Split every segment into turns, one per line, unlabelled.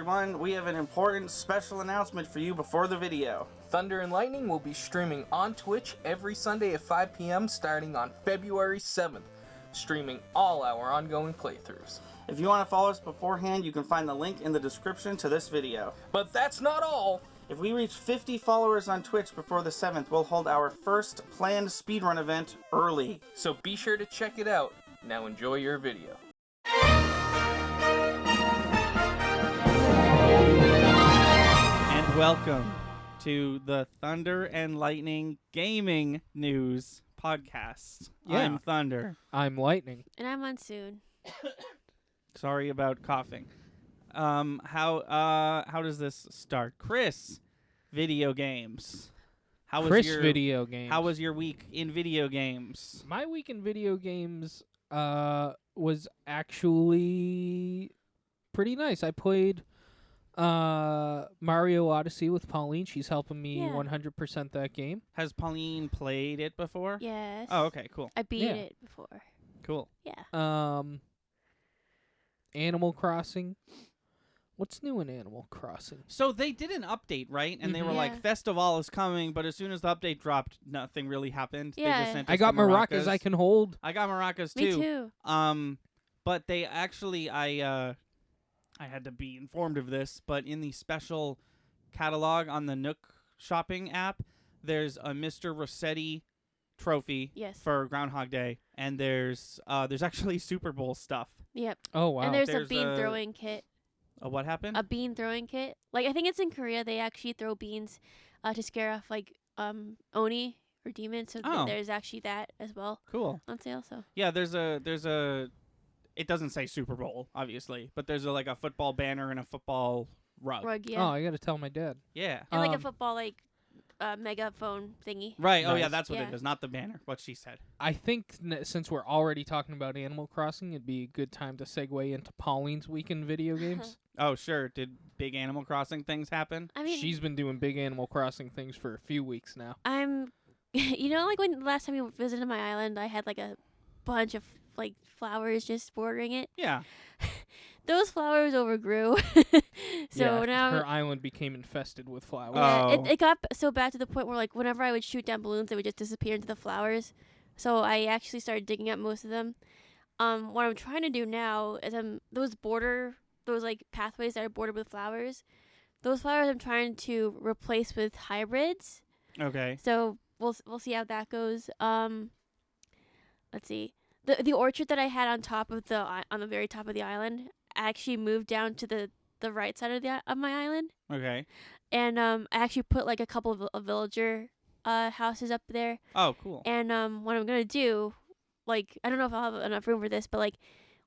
everyone. We have an important special announcement for you before the video.
Thunder and Lightning will be streaming on Twitch every Sunday at 5 p.m. starting on February 7th, streaming all our ongoing playthroughs.
If you want to follow us beforehand, you can find the link in the description to this video.
But that's not all!
If we reach 50 followers on Twitch before the 7th, we'll hold our first planned speedrun event early.
So be sure to check it out. Now enjoy your video.
And welcome to the Thunder and Lightning Gaming News Podcast.
Yeah.
I'm Thunder.
I'm Lightning.
And I'm Monsoon.
Sorry about coughing. How does this start? Chris, video games. How was your
video games.
How was your week in video games?
My week in video games was actually pretty nice. I played Mario Odyssey with Pauline. She's helping me 100% that game.
Has Pauline played it before?
Yes.
Oh, okay, cool.
I beat it before.
Cool.
Yeah.
Animal Crossing. What's new in Animal Crossing?
So they did an update, right? And they were
Yeah.
like, Festival is coming, but as soon as the update dropped, nothing really happened.
Yeah.
They just sent us
I got
the
maracas I can hold.
I got maracas
Me too.
But they actually, I had to be informed of this, but in the special catalog on the Nook shopping app, there's a Mr. Rossetti trophy for Groundhog Day, and there's actually Super Bowl stuff.
Yep.
Oh, wow.
And there's a bean throwing kit.
What happened?
A bean throwing kit. Like, I think it's in Korea. They actually throw beans to scare off, like, Oni or demons. So there's actually that as well.
Cool.
On sale, so.
Yeah, there's a it doesn't say Super Bowl, obviously, but there's a football banner and a football rug.
Yeah.
Oh, I got to tell my dad.
Yeah.
And like a football, like, megaphone thingy.
Right.
Nice.
Oh, yeah, that's what it is, not the banner, what she said.
I think since we're already talking about Animal Crossing, it'd be a good time to segue into Pauline's week in video games.
Oh, sure. Did big Animal Crossing things happen?
I mean,
she's been doing big Animal Crossing things for a few weeks now.
You know, like when last time you visited my island, I had like a bunch of like flowers just bordering it.
Yeah.
Those flowers overgrew. So now
her island became infested with flowers.
Yeah, it got so bad to the point where like whenever I would shoot down balloons, they would just disappear into the flowers. So I actually started digging up most of them. What I'm trying to do now is those like pathways that are bordered with flowers. Those flowers I'm trying to replace with hybrids.
Okay.
So we'll see how that goes. Let's see. The orchard that I had on the very top of the island, I actually moved down to the right side of my island.
Okay.
And I actually put like a couple of villager houses up there.
Oh, cool.
And what I'm gonna do, like, I don't know if I'll have enough room for this, but like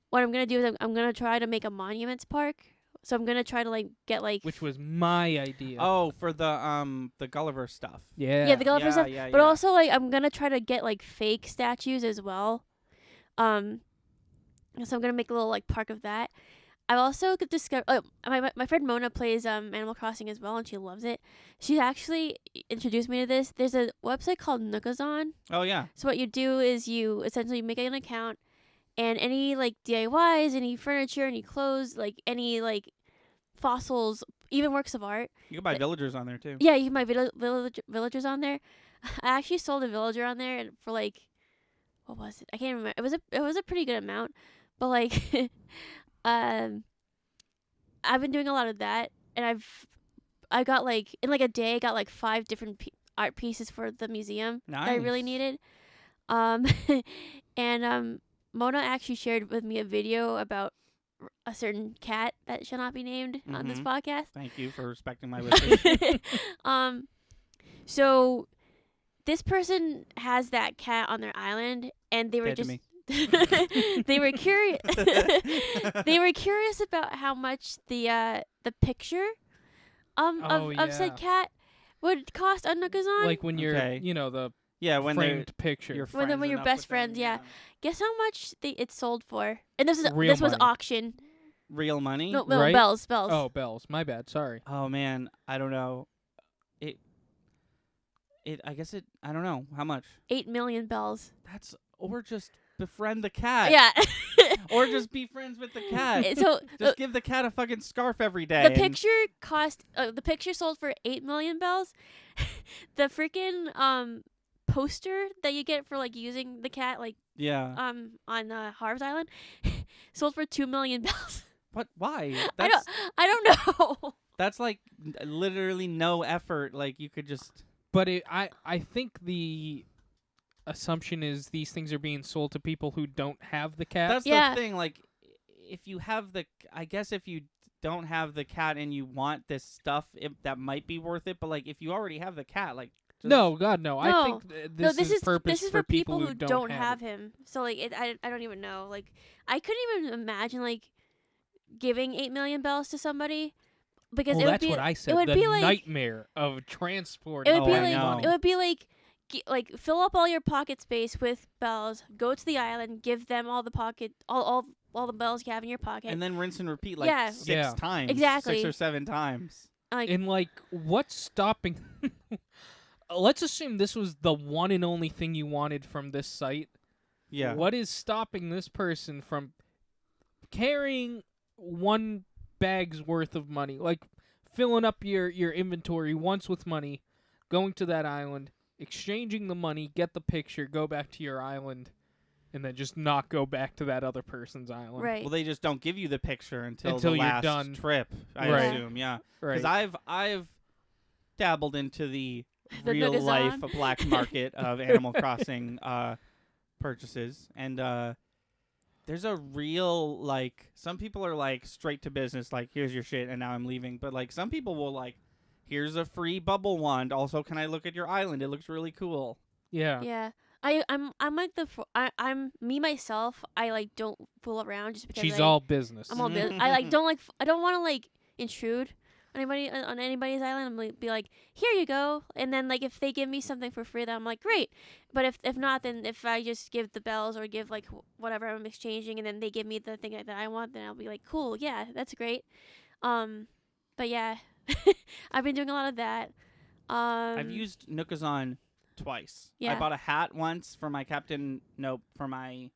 what I'm gonna do is I'm gonna try to make a monuments park. So I'm gonna try to like get like,
which was my idea.
Oh, for the Gulliver stuff.
Yeah, the Gulliver stuff.
Yeah,
but also like I'm gonna try to get like fake statues as well. So I'm gonna make a little like park of that. I've also discovered. My friend Mona plays Animal Crossing as well, and she loves it. She actually introduced me to this. There's a website called Nookazon.
Oh yeah.
So what you do is you essentially make an account, and any like DIYs, any furniture, any clothes, like any like fossils, even works of art.
You can buy villagers on there too.
Yeah, you can buy villagers on there. I actually sold a villager on there and for like, what was it? I can't remember. It was a pretty good amount, but like, I've been doing a lot of that, and I got like in like a day, I got like 5 different art pieces for the museum that I really needed. And Mona actually shared with me a video about a certain cat that shall not be named on this podcast.
Thank you for respecting my wishes.
So this person has that cat on their island, and they were they were curious. They were curious about how much the picture of said cat would cost on Nookazon.
Like when you're, the
when
framed picture.
When you're best friends, yeah. Guess how much it sold for? And this was auction.
Real money?
No,
right?
bells.
Oh, bells. My bad. Sorry.
Oh man, I don't know. I don't know how much.
8 million bells.
Or just befriend the cat.
Yeah.
Or just be friends with the cat.
So
Just give the cat a fucking scarf every day.
the picture the picture sold for 8 million bells. The freaking poster that you get for like using the cat like
Yeah.
on Harv's Island sold for 2 million bells.
What? Why?
I don't know.
That's like literally no effort. Like you could just.
But I think the assumption is these things are being sold to people who don't have the cat.
That's
Yeah.
the thing. Like, if you have I guess if you don't have the cat and you want this stuff, that might be worth it. But like, if you already have the cat, like.
No, God, no. I
No.
think
No,
this is purpose
this is
for
for people
who
who
don't
have
it.
him. So like I don't even know. Like I couldn't even imagine like giving 8 million bells to somebody because
Oh,
it would
that's
be
what I said.
it would
the
be like
nightmare of transporting.
it would
Oh,
be
I
like
know.
it would be like fill up all your pocket space with bells, go to the island, give them all the all the bells you have in your pocket.
And then rinse and repeat like
Yeah.
6
Yeah.
times.
Exactly.
6 or 7 times.
like
And like, what's stopping? Let's assume this was the one and only thing you wanted from this site.
Yeah.
What is stopping this person from carrying one bag's worth of money, like filling up your inventory once with money, going to that island, exchanging the money, get the picture, go back to your island, and then just not go back to that other person's island?
right.
Well, they just don't give you the picture until
Until
the
you're
last
done.
trip. I
Right.
assume. Yeah.
Right.
Because I've dabbled into the
The
real life
Nugazon.
black market of Animal Crossing purchases, and there's a real like some people are like straight to business, like here's your shit and now I'm leaving. But like some people will like, here's a free bubble wand. Also, can I look at your island? It looks really cool.
yeah.
Yeah. I'm like I'm me myself. I like don't fool around just because
She's all business.
I'm all I like don't I don't want to like intrude on anybody's island. I'm like be like, here you go, and then like if they give me something for free, then I'm like great. But if not, then if I just give the bells or give like whatever I'm exchanging, and then they give me the thing that I want, then I'll be like cool, yeah, that's great. But yeah, I've been doing a lot of that.
I've used Nukazon twice. I
Yeah.
bought a hat once for my for my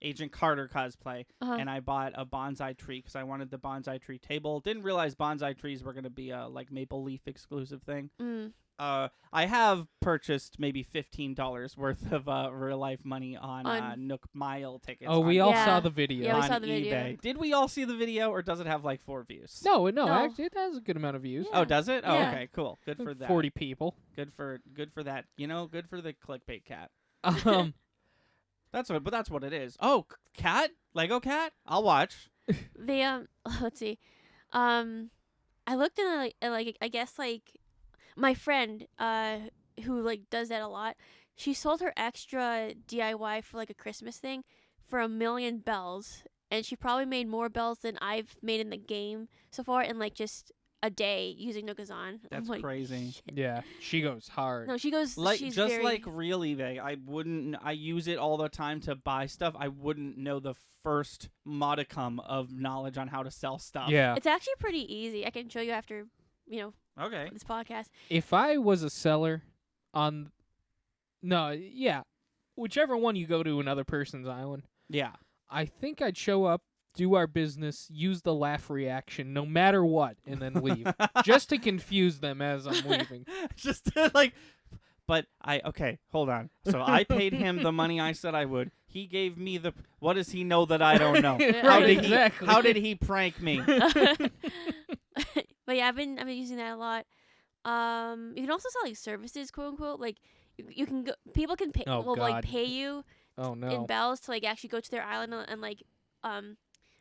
Agent Carter cosplay, and I bought a bonsai tree because I wanted the bonsai tree table. Didn't realize bonsai trees were gonna be a like Maple Leaf exclusive thing. I have purchased maybe $15 worth of real life money on Nook Mile tickets.
Oh, we
on,
all
Yeah.
saw the video.
Yeah, we
on
saw the video.
eBay. Did we all see the video, or does it have like 4 views?
No,
No.
actually, it has a good amount of views.
Yeah.
Oh, does it? Oh,
Yeah.
okay, cool. Good for that.
40 people.
Good for that. You know, good for the clickbait cat.
Um,
That's what it is. Oh, cat? Lego cat? I'll watch.
They let's see, I looked in like I guess like my friend who like does that a lot. She sold her extra DIY for like a Christmas thing for 1 million bells, and she probably made more bells than I've made in the game so far in like just a day using Nukazon. I'm
That's
like,
crazy.
shit.
yeah, she goes hard.
No, she goes
Like
she's
just
very,
like real eBay, I use it all the time to buy stuff. I wouldn't know the first modicum of knowledge on how to sell stuff.
Yeah.
It's actually pretty easy. I can show you after
Okay.
this podcast.
If I was a seller on, whichever one you go to another person's island,
Yeah.
I think I'd show up, do our business, use the laugh reaction, no matter what, and then leave, just to confuse them as I'm leaving.
Just to, like, but okay, hold on. So I paid him the money I said I would. He gave me the. What does he know that I don't know?
Right, exactly.
How did he prank me?
But yeah, I've been using that a lot. You can also sell like services, quote unquote. Like you can go, people can pay
Oh,
will like
God.
pay you
Oh no.
in bells to like actually go to their island and like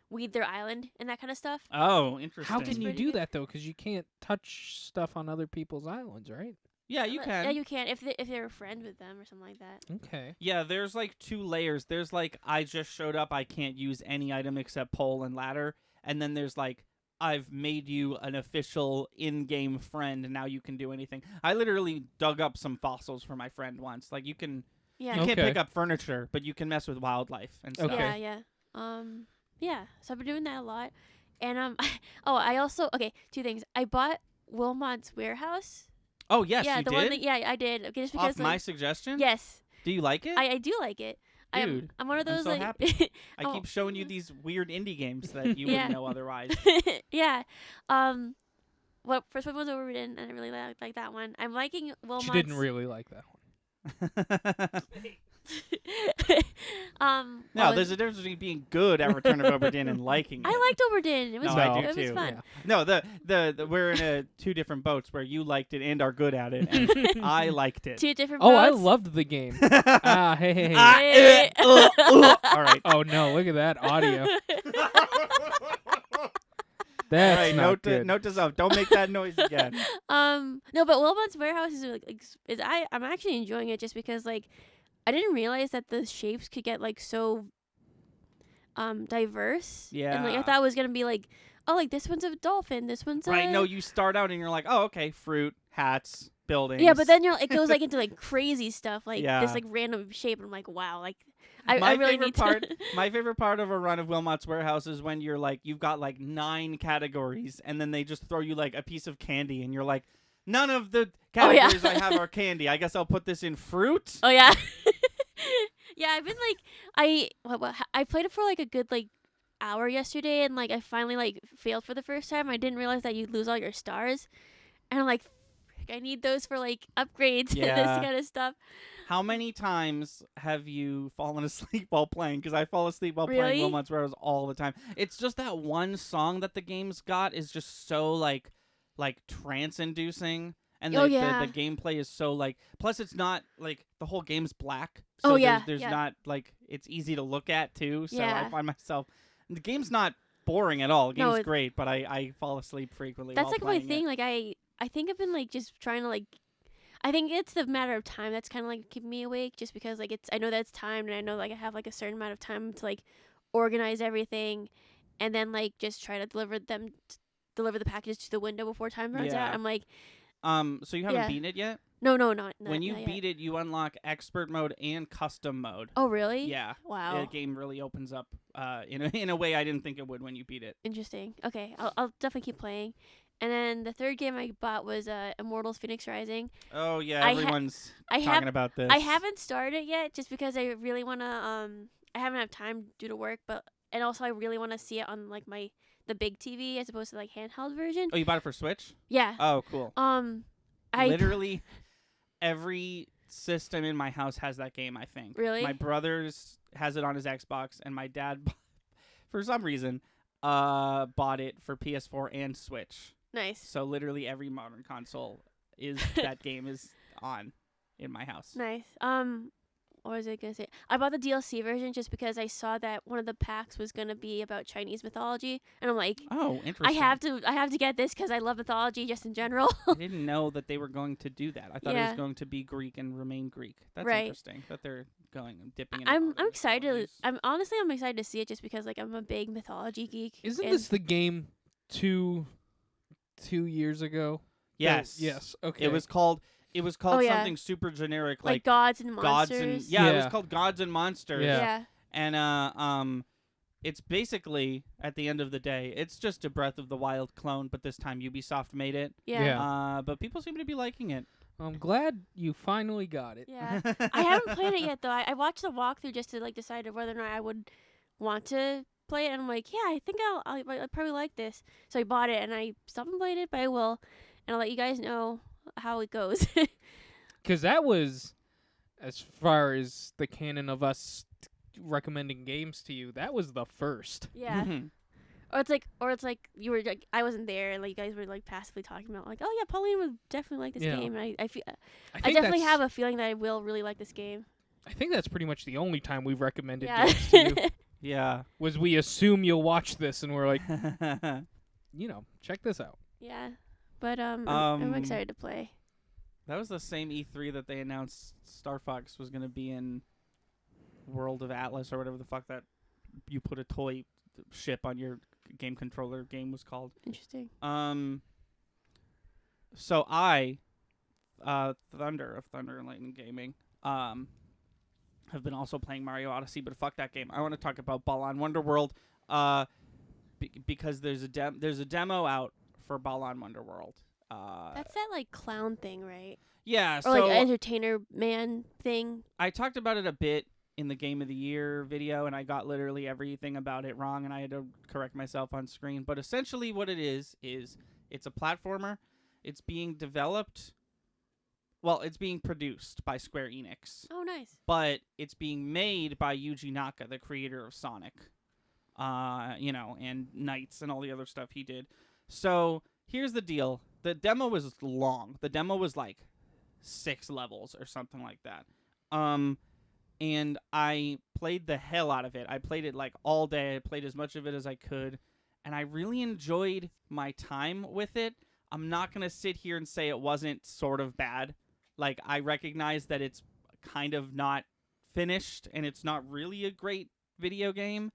weed their island and that kind of stuff.
Oh, interesting.
How can you
pretty
do
good.
that though? Because you can't touch stuff on other people's islands, right?
Yeah, you can.
Yeah, you can if they're a friend with them or something like that.
Okay.
Yeah, there's like 2 layers. There's like I just showed up, I can't use any item except pole and ladder, and then there's like I've made you an official in-game friend and now you can do anything. I literally dug up some fossils for my friend once. Like you can
Yeah.
you can't
Okay.
pick up furniture, but you can mess with wildlife and stuff.
Okay.
Yeah, yeah. Yeah. So I've been doing that a lot. And I also 2 things. I bought Wilmot's Warehouse.
Oh, yes,
yeah,
you
the
did?
one that I did. Okay, just because
Off my
like,
suggestion?
yes.
Do you like it?
I do like it.
Dude,
I'm one of those
so
like
happy. I
Oh.
keep showing you these weird indie games that you
Yeah.
wouldn't know otherwise.
yeah. What first one was Overridden, and I really like that one. I'm liking Wilmot's.
She didn't really like that one.
No,
what
there's
was-
a difference between being good at Return of Obra Dinn and liking it.
I liked Overdin. It was
No,
fun.
I do
It was
too.
fun.
Yeah.
No, the we're in two different boats where you liked it and are good at it, and I liked it.
Two different
Oh, I
boats.
loved the game. Hey.
Ah,
Hey.
All right.
Oh no, look at that audio.
All
That's
right,
not good.
note to self. Don't make that noise again.
No, but Wilmot's Warehouse is I'm actually enjoying it just because like I didn't realize that the shapes could get like so diverse. And like I
Yeah.
thought it was gonna be like, oh, like this one's a dolphin, this one's
Right?
a
No, you start out and you're like, oh, okay, fruit, hats, buildings.
yeah, but then it goes like into like crazy stuff, like
Yeah.
this like random shape. And I'm like, wow, like I
My
really
favorite
need
part,
to.
my favorite part of a run of Wilmot's Warehouse is when you're like, you've got like 9 categories, and then they just throw you like a piece of candy, and you're like, none of the
Oh, yeah.
categories I have are candy. I guess I'll put this in fruit.
Oh yeah, yeah. I've been like I played it for like a good like hour yesterday, and like I finally like failed for the first time. I didn't realize that you'd lose all your stars, and I'm like, frick, I need those for like upgrades and
Yeah.
this kind of stuff.
How many times have you fallen asleep while playing? Because I fall asleep while
Really?
playing Wilmot's Warehouse all the time. It's just that one song that the game's got is just so like trance-inducing, and
Oh, yeah.
the gameplay is so like. Plus, it's not like the whole game's black.
Oh,
So
yeah,
there's
yeah.
not like it's easy to look at too. So I
Yeah.
find myself the game's not boring at all. The
No,
game's
it-
great, but I fall asleep frequently.
That's
while
like my
playing it.
thing. Like I think I've been like just trying to like. I think it's the matter of time that's kind of like keeping me awake, just because like I know that it's timed, and I know like I have like a certain amount of time to like organize everything, and then like just try to deliver the packages to the window before time runs
Yeah.
out. I'm like,
So you haven't
Yeah.
beaten it yet?
no, not
When you
not yet.
beat it, you unlock expert mode and custom mode.
Oh really?
Yeah.
Wow.
The game really opens up in a way I didn't think it would when you beat it.
Interesting. Okay, I'll definitely keep playing. And then the third game I bought was Immortals: Phoenix Rising.
Oh yeah,
I ha-
everyone's
I
talking
have
about this.
I haven't started yet, just because I really wanna I haven't had time due to work, and also I really wanna see it on like the big TV as opposed to like handheld version.
Oh, you bought it for Switch?
Yeah.
Oh, cool.
I
Literally every system in my house has that game, I think.
Really?
My brother's has it on his Xbox, and my dad for some reason bought it for PS4 and Switch.
nice.
So literally every modern console is that game is on in my house.
Nice. What was I gonna say? I bought the DLC version just because I saw that one of the packs was gonna be about Chinese mythology, and I'm like,
Oh,
I
interesting.
have to get this because I love mythology just in general.
I didn't know that they were going to do that. I thought it
Yeah.
was going to be Greek and remain Greek. That's
Right.
interesting that they're going and dipping in.
I'm excited. I'm excited to see it just because like I'm a big mythology geek.
Isn't
and
this the game 2 years ago?
Yes.
Yes. Okay.
It was called
Oh, yeah.
something super generic
like
like
gods and
gods
monsters?
and yeah, it was
Yeah.
called Gods and Monsters.
Yeah.
And it's basically at the end of the day, it's just a Breath of the Wild clone, but this time Ubisoft made it.
Yeah.
Yeah.
But people seem to be liking it.
I'm glad you finally got it.
Yeah. I haven't played it yet though. I watched the walkthrough just to like decide whether or not I would want to play it, and I'm like, yeah, I think I'll probably like this. So I bought it, and I still haven't played it, but I will, and I'll let you guys know how it goes.
Because that was, as far as the canon of us recommending games to you, that was the first.
Yeah. Or it's like you were like I wasn't there, and like you guys were like passively talking about like, oh yeah, Pauline would definitely like this
Yeah.
game. And I
think
definitely
that's-
have a feeling that I will really like this game.
I think that's pretty much the only time we've recommended
Yeah.
games to you.
Yeah.
Was we assume you'll watch this, and we're like, check this out.
Yeah. But I'm
Um,
excited to play.
That was the same E3 that they announced Star Fox was going to be in World of Atlas or whatever the fuck that you put a toy ship on your game controller game was called.
Interesting.
So I, Thunder of Thunder and Lightning Gaming, have been also playing Mario Odyssey, but fuck that game. I want to talk about Balan Wonderworld, because there's a demo out for Balan Wonderworld.
That's that like clown thing, right?
Yeah,
Or
so
like entertainer man thing.
I talked about it a bit in the Game of the Year video, and I got literally everything about it wrong, and I had to correct myself on screen. But essentially what it is it's a platformer. It's being developed... Well, it's being produced by Square Enix.
Oh, nice.
But it's being made by Yuji Naka, the creator of Sonic. And Knights and all the other stuff he did. So, here's the deal. The demo was long. The demo was like 6 levels or something like that. And I played the hell out of it. I played it like all day. I played as much of it as I could. And I really enjoyed my time with it. I'm not going to sit here and say it wasn't sort of bad. Like, I recognize that it's kind of not finished, and it's not really a great video game,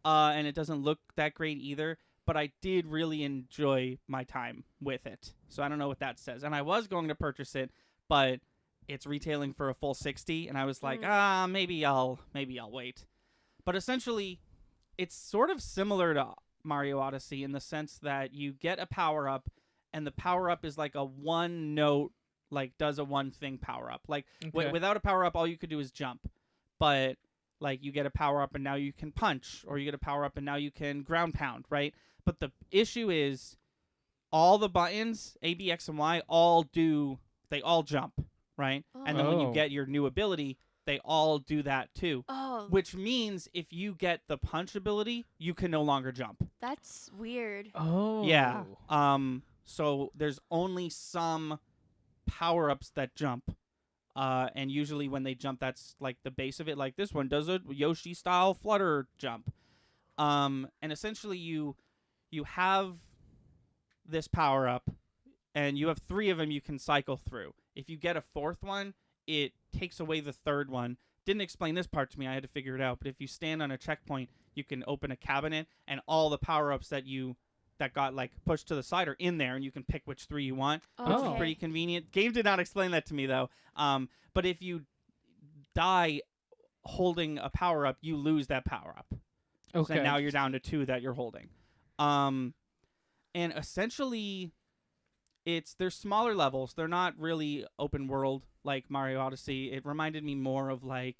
and it doesn't look that great either, but I did really enjoy my time with it. So I don't know what that says. And I was going to purchase it, but it's retailing for a full $60, and I was like, maybe I'll wait. But essentially, it's sort of similar to Mario Odyssey in the sense that you get a power-up, and the power-up is like a one-note, like, does a one-thing power-up. Like, without a power-up, all you could do is jump. But, like, you get a power-up, and now you can punch. Or you get a power-up, and now you can ground pound, right? But the issue is all the buttons, A, B, X, and Y, they all jump, right?
Oh.
And then when you get your new ability, they all do that, too.
Oh,
Which means if you get the punch ability, you can no longer jump.
that's weird.
Oh.
Yeah. So there's only some power-ups that jump. And usually when they jump, that's like the base of it. Like this one does a Yoshi-style flutter jump. And essentially you have this power-up, and you have 3 of them you can cycle through. If you get a 4th one, it takes away the 3rd one. Didn't explain this part to me. I had to figure it out. But if you stand on a checkpoint, you can open a cabinet, and all the power-ups that got like pushed to the side are in there, and you can pick which 3 you want, which is pretty convenient. Game did not explain that to me though. But if you die holding a power up, you lose that power up.
Okay.
So now you're down to 2 that you're holding. And essentially, they're smaller levels. They're not really open world like Mario Odyssey. It reminded me more of like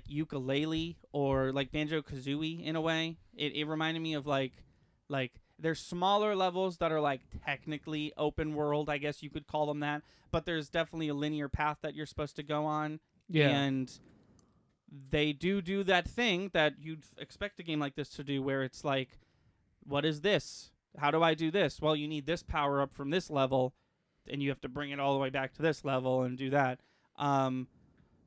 Ukulele or like Banjo-Kazooie in a way. It reminded me of like there's smaller levels that are like technically open world, I guess you could call them that, but there's definitely a linear path that you're supposed to go on.
Yeah.
And they do that thing that you'd expect a game like this to do, where it's like, what is this? How do I do this? Well, you need this power up from this level, and you have to bring it all the way back to this level and do that.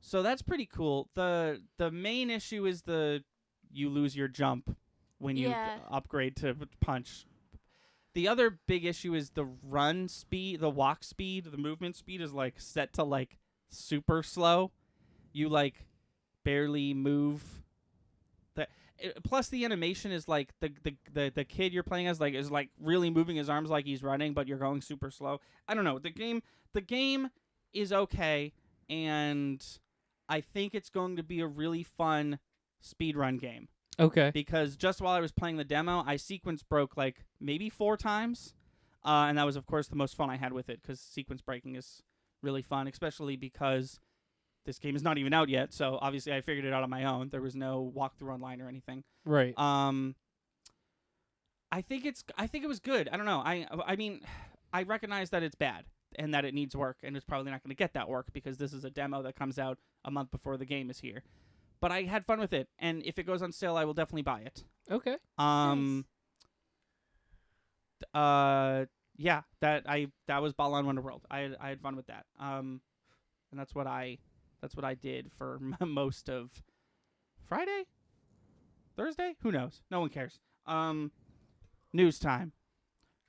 So that's pretty cool. The main issue is you lose your jump when you upgrade to punch. The other big issue is the run speed, the walk speed, the movement speed is like set to like super slow. You like barely move. Plus the animation is like the kid you're playing as is really moving his arms like he's running, but you're going super slow. I don't know. The game is okay, and I think it's going to be a really fun speedrun game.
Okay.
Because just while I was playing the demo, I sequence broke like maybe 4 times. And that was, of course, the most fun I had with it, because sequence breaking is really fun, especially because this game is not even out yet. So obviously I figured it out on my own. There was no walkthrough online or anything.
Right.
I think it was good. I don't know. I mean, I recognize that it's bad and that it needs work, and it's probably not going to get that work because this is a demo that comes out a month before the game is here. But I had fun with it, and if it goes on sale, I will definitely buy it.
Okay.
Nice.
Yeah, that was Balan Wonderworld. I had fun with that. And that's what I did for most of Friday, Thursday. Who knows? No one cares. News time,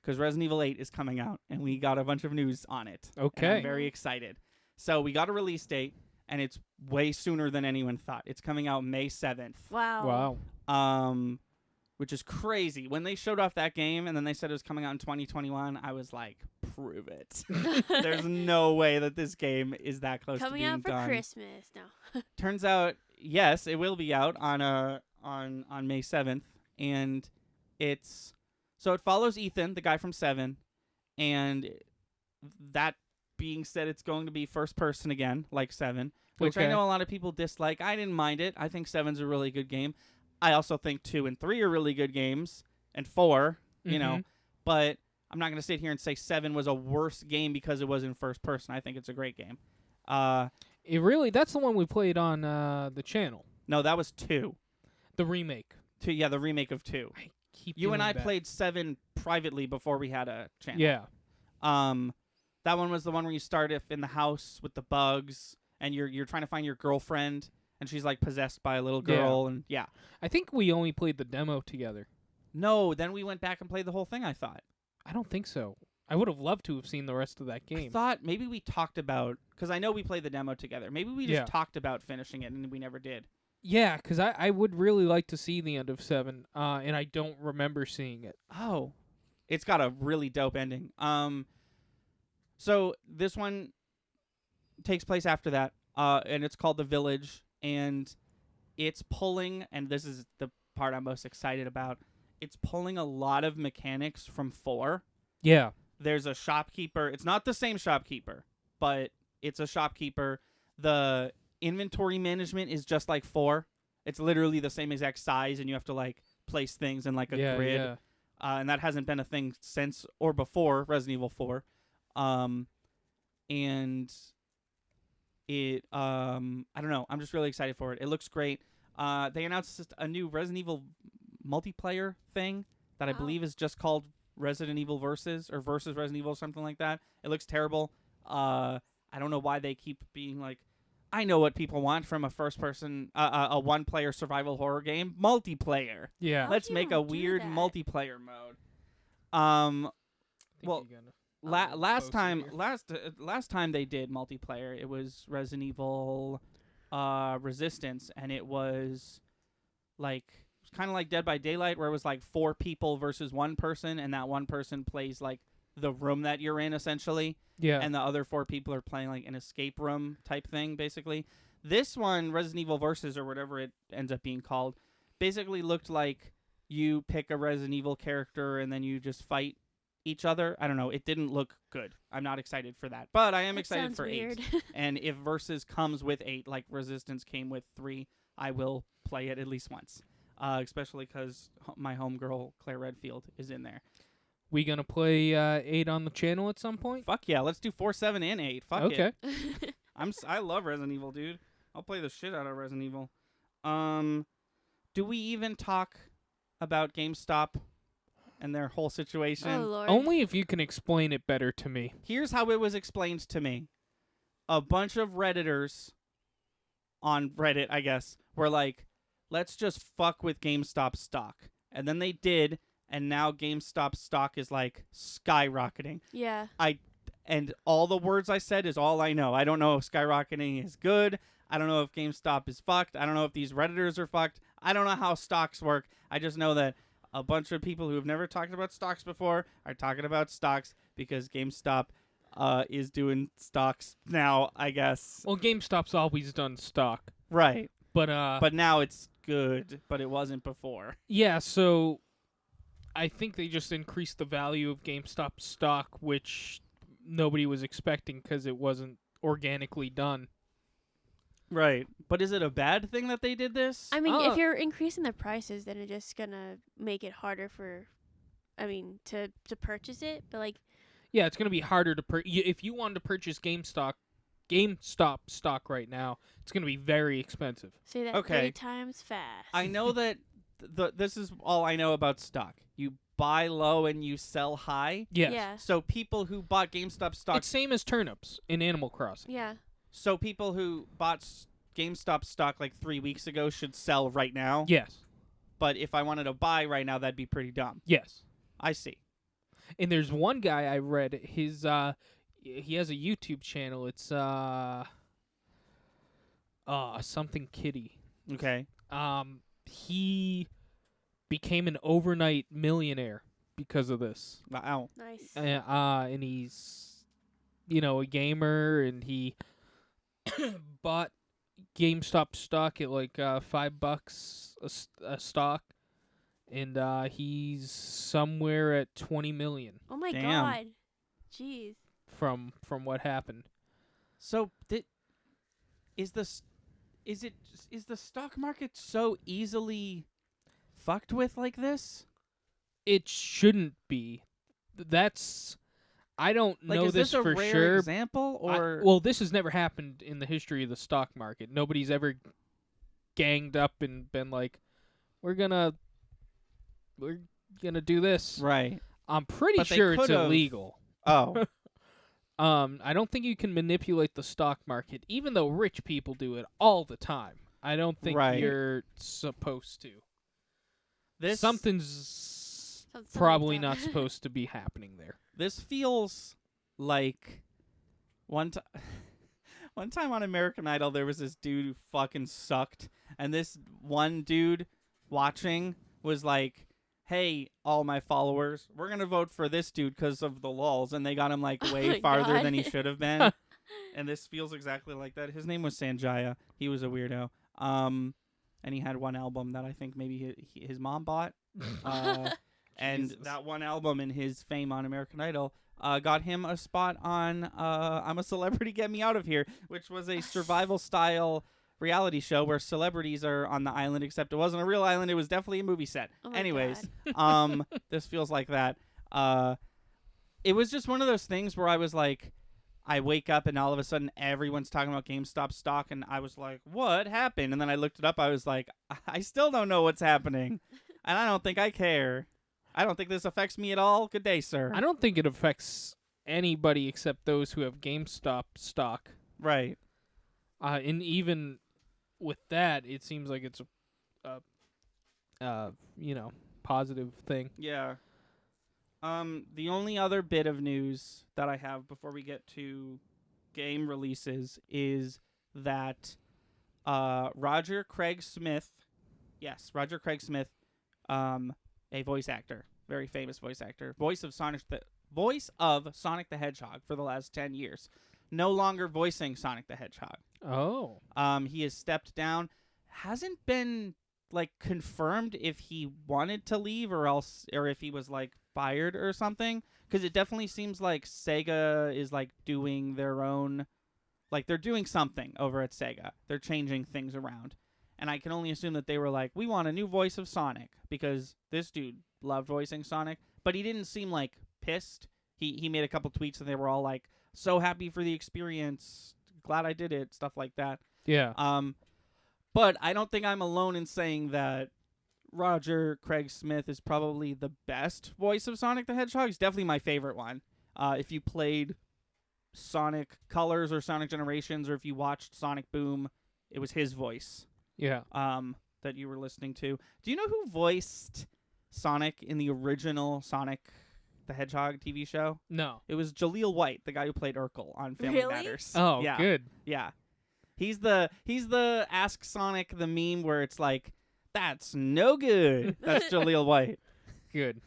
because Resident Evil 8 is coming out, and we got a bunch of news on it.
Okay.
And I'm very excited. So we got a release date, and it's way sooner than anyone thought. It's coming out May 7th.
Wow.
Which is crazy. When they showed off that game and then they said it was coming out in 2021, I was like, prove it. There's no way that this game is that close
Coming
to being
out for
done.
Christmas. No.
Turns out, yes, it will be out on May 7th, and it follows Ethan, the guy from 7, and that being said it's going to be first person again, like 7, which I
Okay.
know a lot of people dislike. I didn't mind it. I think 7's a really good game. I also think 2 and 3 are really good games, and 4, you know.
Mhm.
But I'm not going to sit here and say 7 was a worse game because it was in first person. I think it's a great game.
That's the one we played on the channel.
No, that was 2.
The remake.
2, yeah, the remake of 2.
I keep
You and
doing
I
that.
played 7 privately before we had a channel.
Yeah.
That one was the one where you start in the house with the bugs, and you're trying to find your girlfriend, and she's like possessed by a little girl, and yeah.
I think we only played the demo together.
No, then we went back and played the whole thing. I thought.
I don't think so. I would have loved to have seen the rest of that
I
game.
thought maybe we talked about, because I know we played the demo together. Maybe we just
Yeah.
talked about finishing it, and we never did.
Yeah, because I would really like to see the end of 7, and I don't remember seeing it.
Oh, it's got a really dope ending. So this one takes place after that, and it's called The Village, and it's pulling, and this is the part I'm most excited about, it's pulling a lot of mechanics from 4.
Yeah.
There's a shopkeeper. It's not the same shopkeeper, but it's a shopkeeper. The inventory management is just like 4. It's literally the same exact size, and you have to like place things in like a grid.
Yeah.
And that hasn't been a thing since or before Resident Evil 4. And it I don't know. I'm just really excited for it. It looks great. They announced a new Resident Evil multiplayer thing that I
Oh.
believe is just called Resident Evil Versus or Versus Resident Evil, something like that. It looks terrible. I don't know why they keep being like, I know what people want from a first-person, a one-player survival horror game. Multiplayer.
Yeah.
How
Let's
do
make
you
a
do
weird
that?
multiplayer mode.
I think
well,
you're gonna-
Last
closer
time,
here.
last time they did multiplayer, it was Resident Evil, Resistance, and it was like kind of like Dead by Daylight, where it was like 4 people versus 1 person, and that 1 person plays like the room that you're in essentially,
Yeah.
and the other 4 people are playing like an escape room type thing, basically. This one, Resident Evil Versus or whatever it ends up being called, basically looked like you pick a Resident Evil character and then you just fight each other. I don't know. It didn't look good. I'm not excited for that. But I am
That
excited
sounds
for 8.
weird.
And if Versus comes with 8, like Resistance came with 3, I will play it at least once. Especially because my homegirl, Claire Redfield, is in there.
We gonna play 8 on the channel at some point?
Fuck yeah. Let's do 4, 7, and 8. Fuck
Okay.
it. I love Resident Evil, dude. I'll play the shit out of Resident Evil. Do we even talk about GameStop and their whole situation?
Oh Lord.
Only if you can explain it better to me.
Here's how it was explained to me. A bunch of Redditors on Reddit, I guess, were like, let's just fuck with GameStop stock. And then they did, and now GameStop stock is like skyrocketing.
Yeah.
And all the words I said is all I know. I don't know if skyrocketing is good. I don't know if GameStop is fucked. I don't know if these Redditors are fucked. I don't know how stocks work. I just know that a bunch of people who have never talked about stocks before are talking about stocks because GameStop is doing stocks now, I guess.
Well, GameStop's always done stock,
Right.
but
But now it's good, but it wasn't before.
yeah. So I think they just increased the value of GameStop stock, which nobody was expecting because it wasn't organically done.
Right. But is it a bad thing that they did this?
I mean,
Oh.
if you're increasing the prices, then it's just gonna make it harder for, to purchase it. But like,
Yeah, it's gonna be harder to if you wanted to purchase GameStop stock right now. It's gonna be very expensive.
say that
Okay.
3 times fast.
I know that this is all I know about stock. You buy low and you sell high.
Yes.
Yeah.
So people who bought GameStop stock,
It's same as turnips in Animal Crossing.
Yeah.
so people who bought GameStop stock like 3 weeks ago should sell right now.
Yes.
But if I wanted to buy right now, that'd be pretty dumb.
Yes.
I see.
And there's one guy I read his he has a YouTube channel. It's something kitty.
Okay.
He became an overnight millionaire because of this.
Wow.
Nice.
And he's a gamer, and he bought GameStop stock at like $5 a stock, and he's somewhere at 20 million.
Oh my
Damn.
God. Jeez.
from what happened.
So is the stock market so easily fucked with like this?
It shouldn't be. That's I don't
Like,
know
is this a
for
rare
sure.
example, or
Well, this has never happened in the history of the stock market. Nobody's ever ganged up and been like, we're gonna do this.
right?
I'm pretty
But they
sure it's
could've-
illegal.
Oh,
I don't think you can manipulate the stock market, even though rich people do it all the time. I don't think
Right.
you're supposed to.
this
Something's
Something's
probably
up.
not supposed to be happening there.
This feels like one time. One time on American Idol, there was this dude who fucking sucked, and this one dude watching was like, "Hey, all my followers, we're gonna vote for this dude because of the lulls," and they got him like
Oh
way
my
farther
God.
than he should have been. And this feels exactly like that. His name was Sanjaya. He was a weirdo. And he had one album that I think maybe his mom bought. And
Jesus.
that one album and his fame on American Idol got him a spot on I'm a Celebrity, Get Me Out of Here, which was a survival style reality show where celebrities are on the island, except it wasn't a real island. It was definitely a movie set.
Oh my
Anyways,
God.
this feels like that. It was just one of those things where I was like, I wake up and all of a sudden everyone's talking about GameStop stock, and I was like, what happened? And then I looked it up. I was like, I still don't know what's happening, and I don't think I care. I don't think this affects me at all. Good day, sir.
I don't think it affects anybody except those who have GameStop stock.
Right.
And even with that, it seems like it's a positive thing.
Yeah. The only other bit of news that I have before we get to game releases is that Roger Craig Smith, a voice actor, very famous voice actor, voice of Sonic the Hedgehog for the last 10 years, no longer voicing Sonic the Hedgehog.
Oh.
He has stepped down. Hasn't been confirmed if he wanted to leave or if he was fired or something, because it definitely seems like Sega is doing their own, they're doing something over at Sega. They're changing things around, and I can only assume that they were like, we want a new voice of Sonic, because this dude loved voicing Sonic, but he didn't seem pissed. He made a couple tweets and they were all so happy for the experience, glad I did it, stuff like that.
Yeah.
But I don't think I'm alone in saying that Roger Craig Smith is probably the best voice of Sonic the Hedgehog. He's definitely my favorite one. If you played Sonic Colors or Sonic Generations, or if you watched Sonic Boom, it was his voice
Yeah.
that you were listening to. Do you know who voiced Sonic in the original Sonic the Hedgehog TV show?
No.
It was Jaleel White, the guy who played Urkel on Family
Really?
Matters.
Oh,
yeah.
good.
Yeah. He's the Ask Sonic the meme where it's like, that's no good. That's Jaleel White.
Good.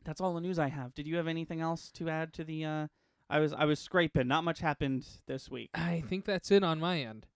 That's all the news I have. Did you have anything else to add to the I was scraping. Not much happened this week.
I think that's it on my end.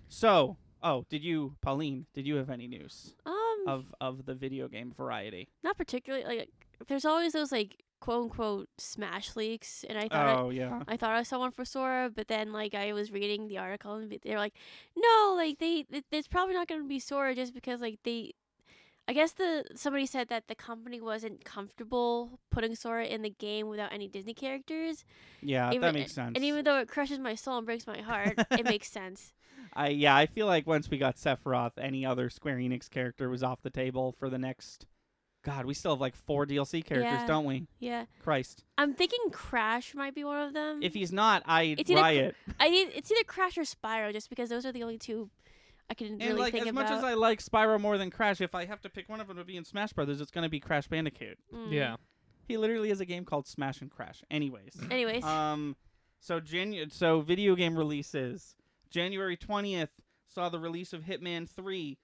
So, Pauline, did you have any news
Um,
of the video game variety?
not particularly. There's always those quote unquote Smash leaks, and I thought
Yeah.
I thought I saw one for Sora, but then I was reading the article and they're like, no, it's probably not going to be Sora just because I guess somebody said that the company wasn't comfortable putting Sora in the game without any Disney characters.
Yeah,
Even-
that makes sense.
And even though it crushes my soul and breaks my heart, it makes sense.
I feel like once we got Sephiroth, any other Square Enix character was off the table for the next. God, we still have 4 DLC characters,
Yeah.
don't we?
Yeah.
Christ.
I'm thinking Crash might be one of them.
If he's not, I'd
It's either
riot.
It's either Crash or Spyro, just because those are the only two I can
And
really think
as
about.
much as I like Spyro more than Crash, if I have to pick one of them to be in Smash Brothers, it's going to be Crash Bandicoot.
Mm.
Yeah.
He literally has a game called Smash and Crash. Anyways.
Anyways,
So video game releases. January 20th saw the release of Hitman 3.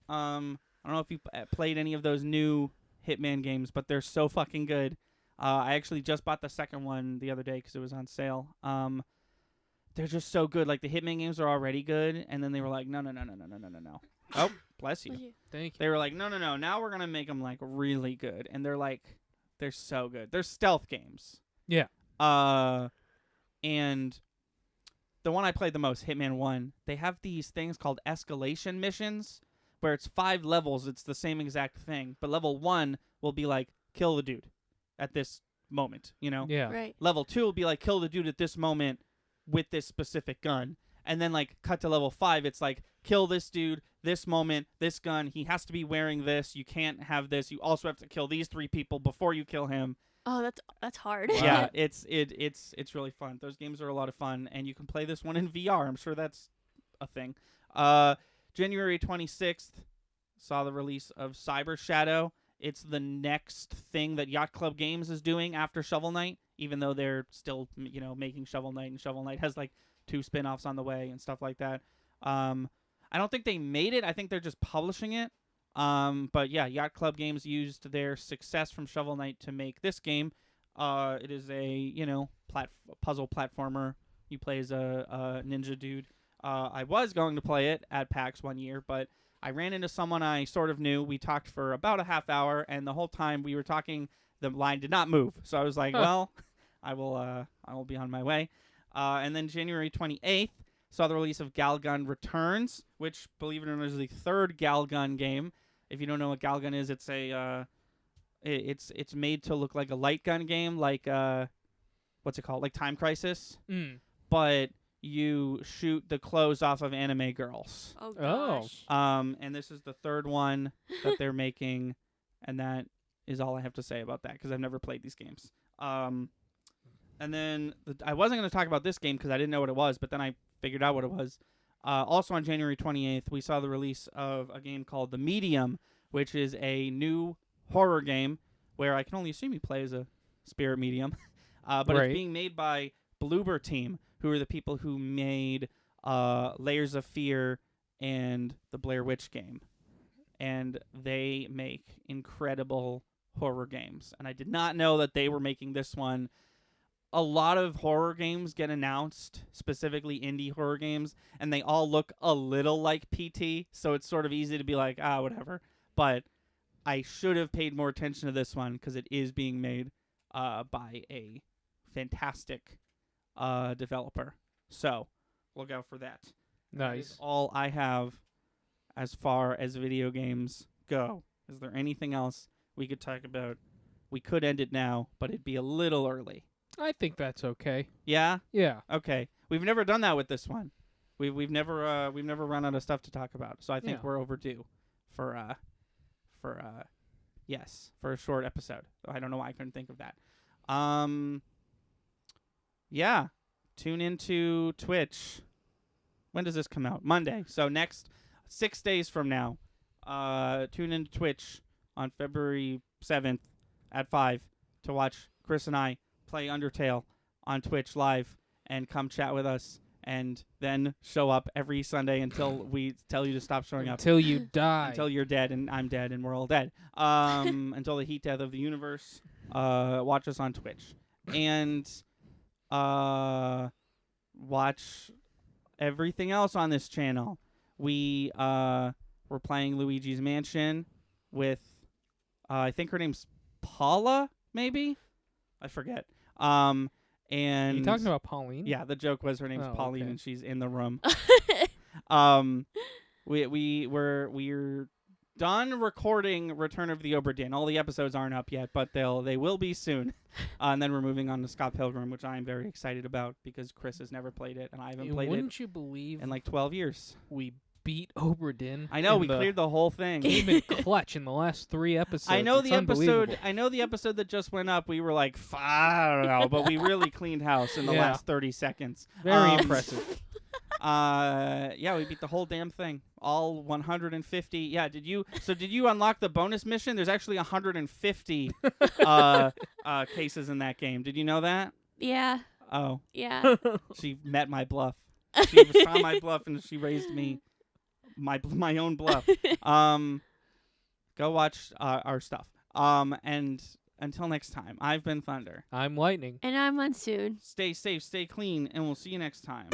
I don't know if you played any of those new Hitman games, but they're so fucking good. I actually just bought the second one the other day because it was on sale. They're just so good. The Hitman games are already good, and then they were like, no. Oh, bless you.
Thank you.
They were like, no. Now we're gonna make them really good, and they're so good. They're stealth games.
Yeah.
And the one I played the most, Hitman 1, they have these things called escalation missions where it's 5 levels. It's the same exact thing. But level 1 will be like, kill the dude at this moment, you know?
Yeah.
Right.
Level 2 will be like, kill the dude at this moment with this specific gun. And then, like, cut to level 5, it's like, kill this dude, this moment, this gun. He has to be wearing this. You can't have this. You also have to kill these 3 people before you kill him.
Oh, that's hard.
Yeah, it's really fun. Those games are a lot of fun, and you can play this one in VR. I'm sure that's a thing. January 26th saw the release of Cyber Shadow. It's the next thing that Yacht Club Games is doing after Shovel Knight, even though they're still, making Shovel Knight, and Shovel Knight has like 2 spin-offs on the way and stuff like that. I don't think they made it. I think they're just publishing it. But yeah, Yacht Club Games used their success from Shovel Knight to make this game. It is a, puzzle platformer. You play as a ninja dude. I was going to play it at PAX one year, but I ran into someone I sort of knew. We talked for about a half hour, and the whole time we were talking, the line did not move. So I was like, well, I will be on my way. And then January 28th saw the release of Galgun Returns, which, believe it or not, is the 3rd Galgun game. If you don't know what Galgun is, it's a it's made to look like a light gun game, like what's it called, like Time Crisis, but you shoot the clothes off of anime girls.
Oh gosh.
And this is the 3rd one that they're making, and that is all I have to say about that because I've never played these games. And then I wasn't going to talk about this game because I didn't know what it was, but then I figured out what it was. Also on January 28th, we saw the release of a game called The Medium, which is a new horror game where I can only assume you play as a spirit medium. But
Right.
It's being made by Bloober Team, who are the people who made Layers of Fear and the Blair Witch game. And they make incredible horror games. And I did not know that they were making this one. A lot of horror games get announced, specifically indie horror games, and they all look a little like PT, so it's sort of easy to be like, whatever. But I should have paid more attention to this one because it is being made by a fantastic developer. So look out for that. That is
Nice.
all I have as far as video games go. Is there anything else we could talk about? We could end it now, but it'd be a little early.
I think that's okay.
Yeah?
Yeah.
Okay. We've never done that with this one. We've never run out of stuff to talk about. So I think
Yeah.
we're overdue for a short episode. I don't know why I couldn't think of that. Yeah. Tune into Twitch. When does this come out? Monday. So next 6 days from now. Tune into Twitch on February 7th at 5 to watch Chris and I play Undertale on Twitch live and come chat with us and then show up every Sunday until we tell you to stop showing up.
Until you die.
Until you're dead and I'm dead and we're all dead. Until the heat death of the universe. Watch us on Twitch. And watch everything else on this channel. We're playing Luigi's Mansion with I think her name's Paula, maybe? I forget. And
Are you talking about Pauline?
yeah, the joke was her name's
Oh,
Pauline
okay.
and she's in the room. We're done recording Return of the Obra Dinn. All the episodes aren't up yet, but they will be soon. And then we're moving on to Scott Pilgrim, which I'm very excited about because Chris has never played it and I haven't played
Wouldn't you believe
it in like 12 years.
we beat Obra Dinn?
I know,
in
we
the
cleared the whole thing.
Came in clutch in the last 3 episodes.
I know
It's
the
unbelievable.
episode. I know the episode that just went up. We were like, I don't know, but we really cleaned house in the
Yeah.
last 30 seconds.
Very impressive.
Yeah, we beat the whole damn thing. All 150. Yeah, did you unlock the bonus mission? There's actually 150 cases in that game. Did you know that?
Yeah.
Oh,
Yeah.
she met my bluff. She saw my bluff and she raised me my own bluff. Go watch our stuff. And until next time, I've been Thunder.
I'm Lightning.
And I'm Monsoon.
Stay safe, stay clean, and we'll see you next time.